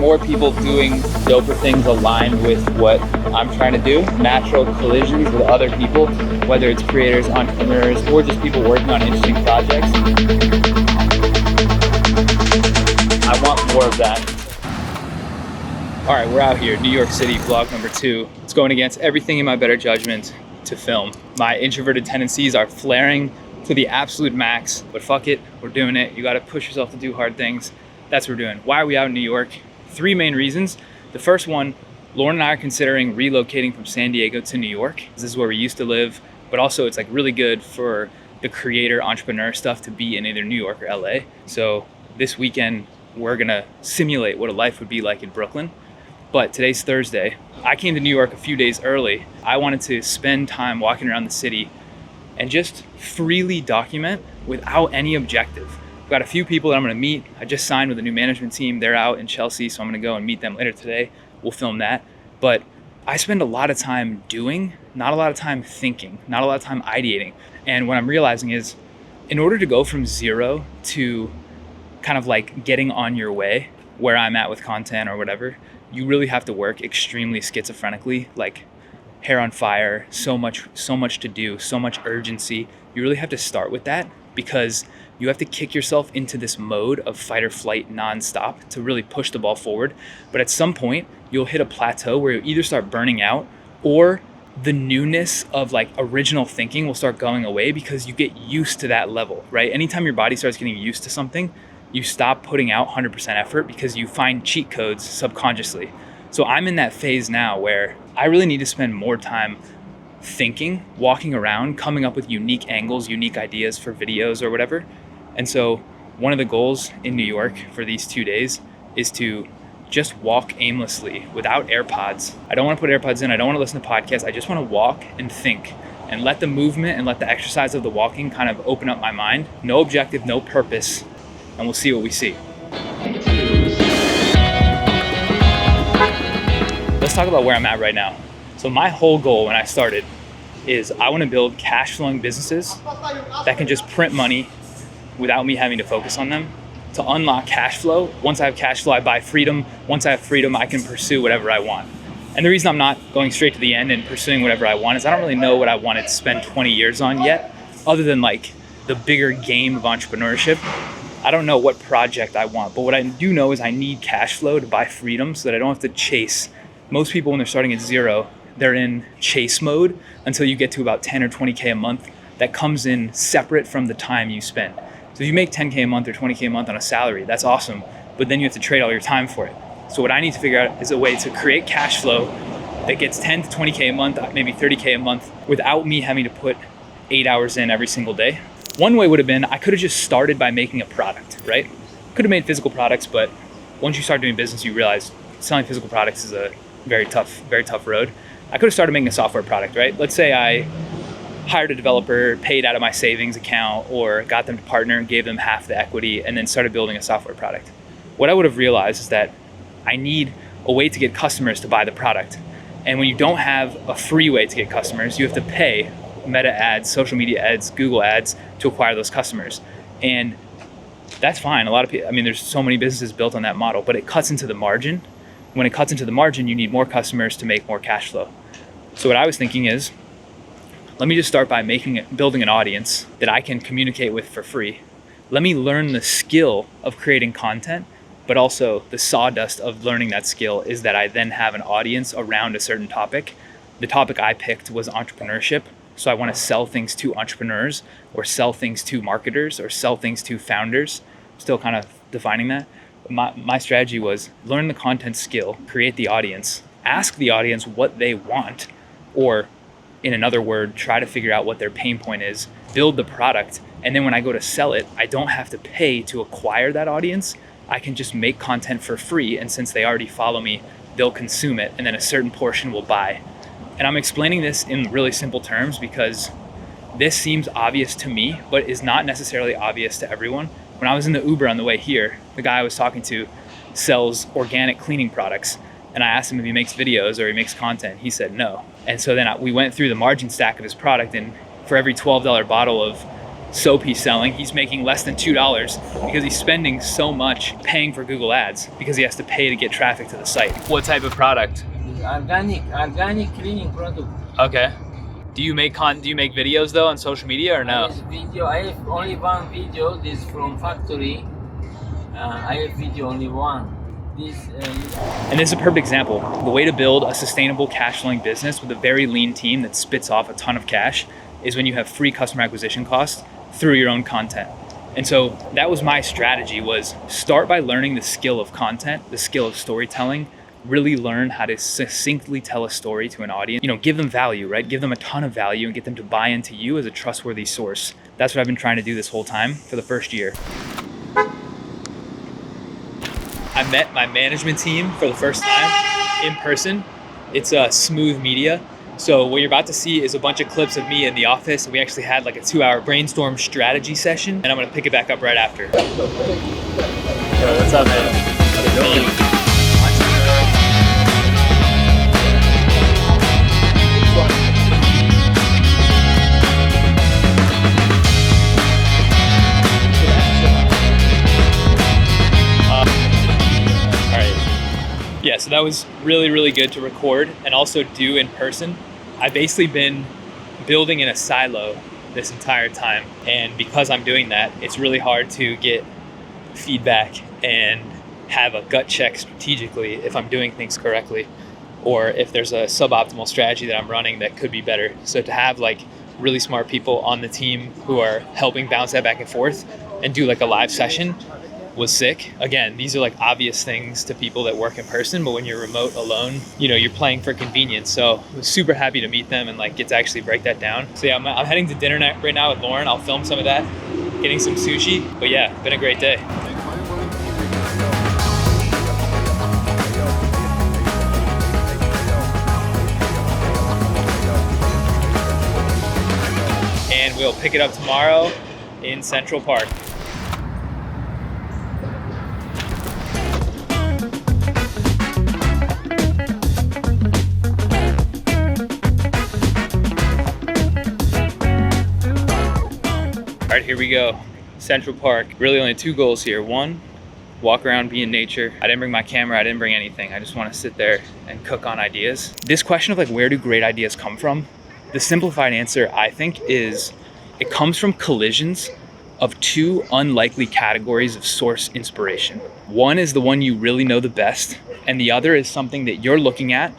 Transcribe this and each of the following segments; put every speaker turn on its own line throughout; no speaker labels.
more people doing doper things aligned with what I'm trying to do, natural collisions with other people, whether it's creators, entrepreneurs, or just people working on interesting projects. I want more of that. All right, we're out here, New York City, vlog number 2. It's going against everything in my better judgment to film. My introverted tendencies are flaring to the absolute max, but fuck it, we're doing it. You gotta push yourself to do hard things. That's what we're doing. Why are we out in New York? 3 main reasons. The first one, Lauren and I are considering relocating from San Diego to New York. This is where we used to live, but also it's like really good for the creator entrepreneur stuff to be in either New York or LA. So this weekend, we're gonna simulate what a life would be like in Brooklyn. But today's Thursday. I came to New York a few days early. I wanted to spend time walking around the city and just freely document without any objective. I've got a few people that I'm gonna meet. I just signed with a new management team. They're out in Chelsea, so I'm gonna go and meet them later today. We'll film that. But I spend a lot of time doing, not a lot of time thinking, not a lot of time ideating. And what I'm realizing is, in order to go from zero to kind of like getting on your way, where I'm at with content or whatever, you really have to work extremely schizophrenically, like hair on fire, so much to do, so much urgency. You really have to start with that because you have to kick yourself into this mode of fight or flight nonstop to really push the ball forward. But at some point, you'll hit a plateau where you'll either start burning out or the newness of like original thinking will start going away because you get used to that level, right? Anytime your body starts getting used to something, you stop putting out 100% effort because you find cheat codes subconsciously. So I'm in that phase now where I really need to spend more time thinking, walking around, coming up with unique angles, unique ideas for videos or whatever. And so one of the goals in New York for these 2 days is to just walk aimlessly without AirPods. I don't want to put AirPods in. I don't want to listen to podcasts. I just want to walk and think and let the movement and let the exercise of the walking kind of open up my mind. No objective, no purpose. And we'll see what we see. Let's talk about where I'm at right now. So my whole goal when I started is I want to build cash flowing businesses that can just print money without me having to focus on them. To unlock cash flow, once I have cash flow, I buy freedom. Once I have freedom, I can pursue whatever I want. And the reason I'm not going straight to the end and pursuing whatever I want is I don't really know what I wanted to spend 20 years on yet, other than like the bigger game of entrepreneurship. I don't know what project I want, but what I do know is I need cash flow to buy freedom so that I don't have to chase. Most people when they're starting at zero, they're in chase mode until you get to about 10 or 20K a month. That comes in separate from the time you spend. So if you make 10K a month or 20K a month on a salary, that's awesome, but then you have to trade all your time for it. So what I need to figure out is a way to create cash flow that gets 10 to 20K a month, maybe 30K a month, without me having to put 8 hours in every single day. One way would have been, I could have just started by making a product, right? Could have made physical products, but once you start doing business, you realize selling physical products is a very tough road. I could have started making a software product, right? Let's say I hired a developer, paid out of my savings account, or got them to partner and gave them half the equity, and then started building a software product. What I would have realized is that I need a way to get customers to buy the product. And when you don't have a free way to get customers, you have to pay Meta ads, social media ads, Google ads to acquire those customers. And that's fine. A lot of people, I mean, there's so many businesses built on that model, but it cuts into the margin. When it cuts into the margin, you need more customers to make more cash flow. So what I was thinking is, let me just start by building an audience that I can communicate with for free. Let me learn the skill of creating content, but also the sawdust of learning that skill is that I then have an audience around a certain topic. The topic I picked was entrepreneurship. So I want to sell things to entrepreneurs or sell things to marketers or sell things to founders. Still kind of defining that. My strategy was learn the content skill, create the audience, ask the audience what they want, or in another word, try to figure out what their pain point is, build the product. And then when I go to sell it, I don't have to pay to acquire that audience. I can just make content for free. And since they already follow me, they'll consume it. And then a certain portion will buy. And I'm explaining this in really simple terms because this seems obvious to me, but is not necessarily obvious to everyone. When I was in the Uber on the way here, the guy I was talking to sells organic cleaning products. And I asked him if he makes videos or he makes content. He said no. And so then we went through the margin stack of his product, and for every $12 bottle of soap he's selling, he's making less than $2 because he's spending so much paying for Google Ads because he has to pay to get traffic to the site. What type of product?
Organic cleaning product.
Okay. Do you make videos though on social media or no?
I have only one video. This from factory. I have video only one.
And this is a perfect example. The way to build a sustainable cash flowing business with a very lean team that spits off a ton of cash is when you have free customer acquisition costs through your own content. And so that was my strategy, was start by learning the skill of content, the skill of storytelling, really learn how to succinctly tell a story to an audience, give them value, right? Give them a ton of value and get them to buy into you as a trustworthy source. That's what I've been trying to do this whole time for the first year. I met my management team for the first time in person. It's Smooth Media. So what you're about to see is a bunch of clips of me in the office. We actually had like a 2-hour brainstorm strategy session, and I'm gonna pick it back up right after. Yo, what's up, man? How's it going? Yeah, so that was really, really good to record and also do in person. I've basically been building in a silo this entire time. And because I'm doing that, it's really hard to get feedback and have a gut check strategically if I'm doing things correctly, or if there's a suboptimal strategy that I'm running that could be better. So to have like really smart people on the team who are helping bounce that back and forth and do like a live session was sick. Again, these are like obvious things to people that work in person, but when you're remote alone, you're playing for convenience. So I was super happy to meet them and like get to actually break that down. So yeah, I'm heading to dinner right now with Lauren. I'll film some of that, getting some sushi. But yeah, been a great day. And we'll pick it up tomorrow in Central Park. All right, here we go. Central Park. Really only 2 goals here. 1, walk around, be in nature. I didn't bring my camera, I didn't bring anything. I just want to sit there and cook on ideas. This question of like, where do great ideas come from? The simplified answer, I think, is it comes from collisions of 2 unlikely categories of source inspiration. One is the one you really know the best, and the other is something that you're looking at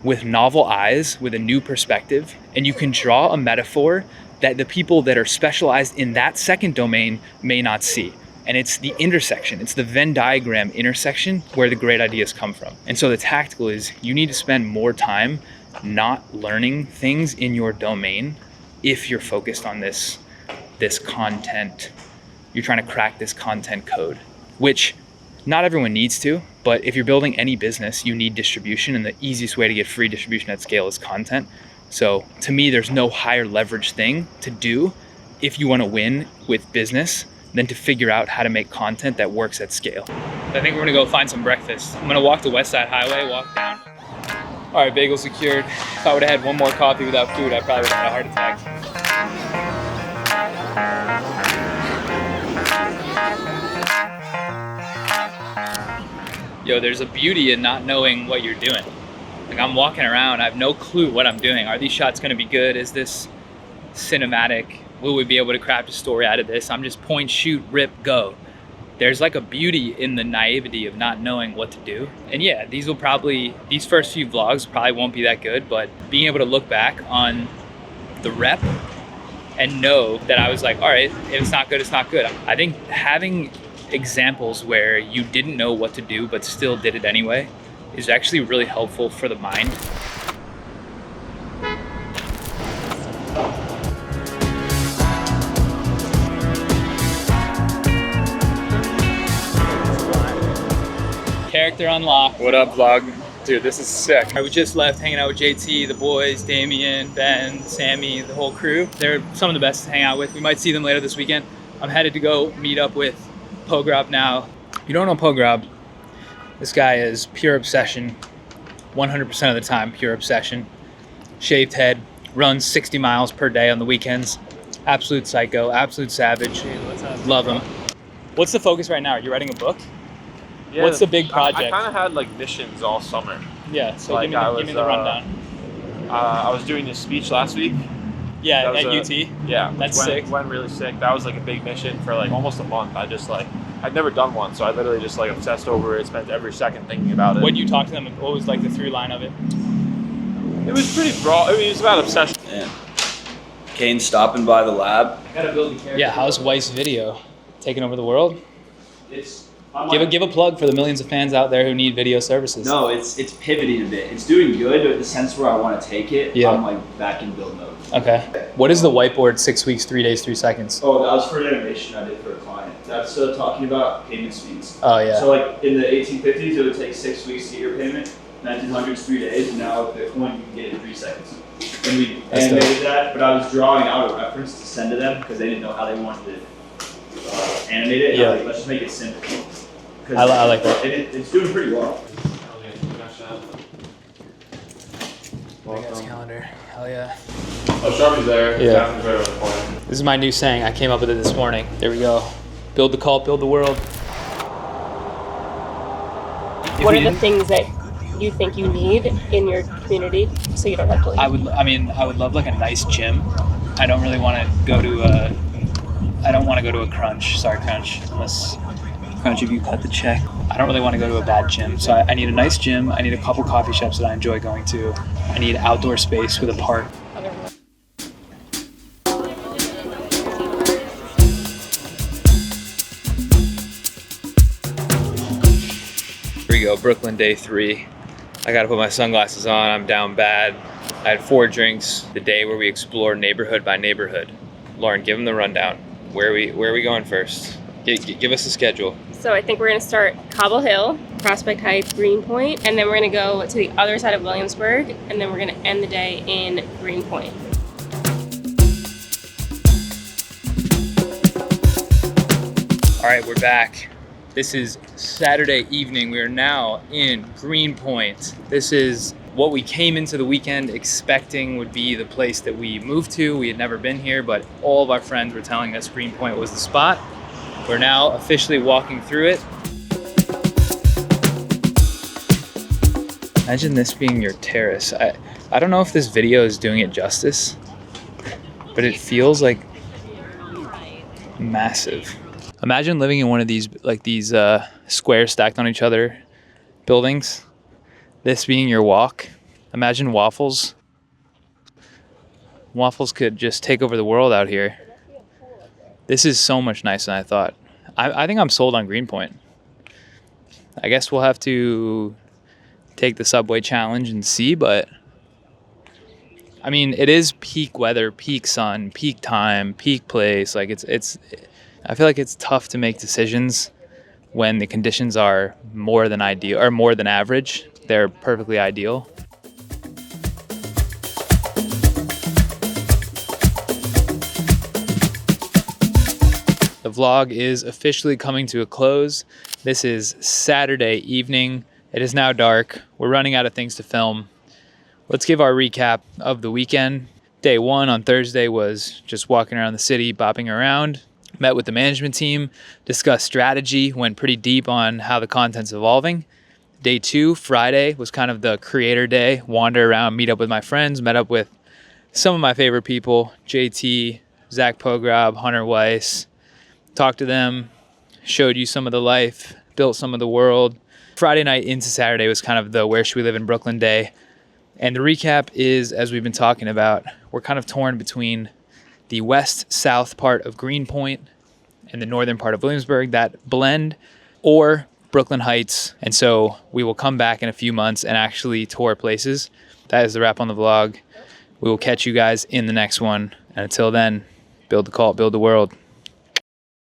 with novel eyes, with a new perspective, and you can draw a metaphor that the people that are specialized in that second domain may not see. And it's the intersection, it's the Venn diagram intersection where the great ideas come from. And so the tactical is you need to spend more time not learning things in your domain if you're focused on this content. You're trying to crack this content code, which not everyone needs to, but if you're building any business, you need distribution, and the easiest way to get free distribution at scale is content. So to me, there's no higher leverage thing to do if you want to win with business than to figure out how to make content that works at scale. I think we're gonna go find some breakfast. I'm gonna walk the West Side Highway, walk down. All right, bagel secured. If I would have had one more coffee without food, I probably would have had a heart attack. Yo, there's a beauty in not knowing what you're doing. Like, I'm walking around, I have no clue what I'm doing. Are these shots gonna be good? Is this cinematic? Will we be able to craft a story out of this? I'm just point, shoot, rip, go. There's like a beauty in the naivety of not knowing what to do. And yeah, these first few vlogs probably won't be that good, but being able to look back on the rep and know that I was like, all right, if it's not good, it's not good. I think having examples where you didn't know what to do but still did it anyway is actually really helpful for the mind. Character unlocked.
What up, vlog? Dude, this is sick.
I just left hanging out with JT, the boys, Damien, Ben, Sammy, the whole crew. They're some of the best to hang out with. We might see them later this weekend. I'm headed to go meet up with Pogrob now. If you don't know Pogrob, this guy is pure obsession, 100% of the time, pure obsession. Shaved head, runs 60 miles per day on the weekends. Absolute psycho, absolute savage. Love him. What's the focus right now? Are you writing a book?
Yeah,
What's the big project?
I kind of had like missions all summer.
Yeah, so
Like,
give me the rundown.
I was doing this speech last week.
Yeah,
That
at
was
UT.
Yeah,
That's
went,
sick.
Went really sick. That was like a big mission for like almost a month. I'd never done one, so I literally just like obsessed over it. Spent every second thinking about it.
When you talk to them, what was like the through line of it?
It was pretty broad. I mean, it was about obsession.
Yeah. Kane stopping by the lab.
Yeah, how's Weiss Video taking over the world?
It's
Give a plug for the millions of fans out there who need video services.
No, it's pivoting a bit. It's doing good, but the sense where I want to take it,
Yeah.
I'm like back in build mode.
Okay. What is the whiteboard 6 weeks, 3 days, 3 seconds?
Oh, that was for an animation I did for a client. That's talking about payment speeds.
Oh yeah.
So like in the 1850s, it would take 6 weeks to get your payment. 1900s, 3 days, and now with Bitcoin, you can get it in 3 seconds. And we
That's
animated
dope.
that, but I was drawing out a reference to send to them because they didn't know how they wanted to animate it. And I was like, let's just make it simple.
I like that.
And it's doing pretty well.
Calendar. Hell yeah.
Oh, Sharpie's there.
Yeah.
Captain's right over the corner.
This is my new saying. I came up with it this morning. There we go. Build the cult, build the world.
What are the things that you think you need in your community so you don't have to leave?
I would love like a nice gym. I don't really want to go to a Crunch. Sorry, Crunch. Unless Crunch, if you cut the check. I don't really want to go to a bad gym. So I need a nice gym. I need a couple coffee shops that I enjoy going to. I need outdoor space with a park. Here we go, Brooklyn day 3. I gotta put my sunglasses on, I'm down bad. I had 4 drinks the day where we explored neighborhood by neighborhood. Lauren, give them the rundown. Where are we going first? Give us a schedule.
So I think we're going to start Cobble Hill, Prospect Heights, Greenpoint, and then we're going to go to the other side of Williamsburg, and then we're going to end the day in Greenpoint.
All right, we're back. This is Saturday evening. We are now in Greenpoint. This is what we came into the weekend expecting would be the place that we moved to. We had never been here, but all of our friends were telling us Greenpoint was the spot. We're now officially walking through it. Imagine this being your terrace. I don't know if this video is doing it justice, but it feels like massive. Imagine living in one of these squares stacked on each other buildings. This being your walk. Imagine Waffles. Waffles could just take over the world out here. This is so much nicer than I thought. I think I'm sold on Greenpoint. I guess we'll have to take the subway challenge and see, but I mean, it is peak weather, peak sun, peak time, peak place. Like it's I feel like it's tough to make decisions when the conditions are more than ideal or more than average. They're perfectly ideal. The vlog is officially coming to a close. This is Saturday evening. It is now dark. We're running out of things to film. Let's give our recap of the weekend. Day 1 on Thursday was just walking around the city, bopping around. Met with the management team, discussed strategy, went pretty deep on how the content's evolving. Day 2, Friday, was kind of the creator day. Wander around, meet up with my friends, met up with some of my favorite people, JT, Zach Pogrob, Hunter Weiss. Talked to them, showed you some of the life, built some of the world. Friday night into Saturday was kind of the where should we live in Brooklyn day. And the recap is, as we've been talking about, we're kind of torn between the west-south part of Greenpoint and the northern part of Williamsburg, that blend, or Brooklyn Heights. And so we will come back in a few months and actually tour places. That is the wrap on the vlog. We will catch you guys in the next one. And until then, build the cult, build the world.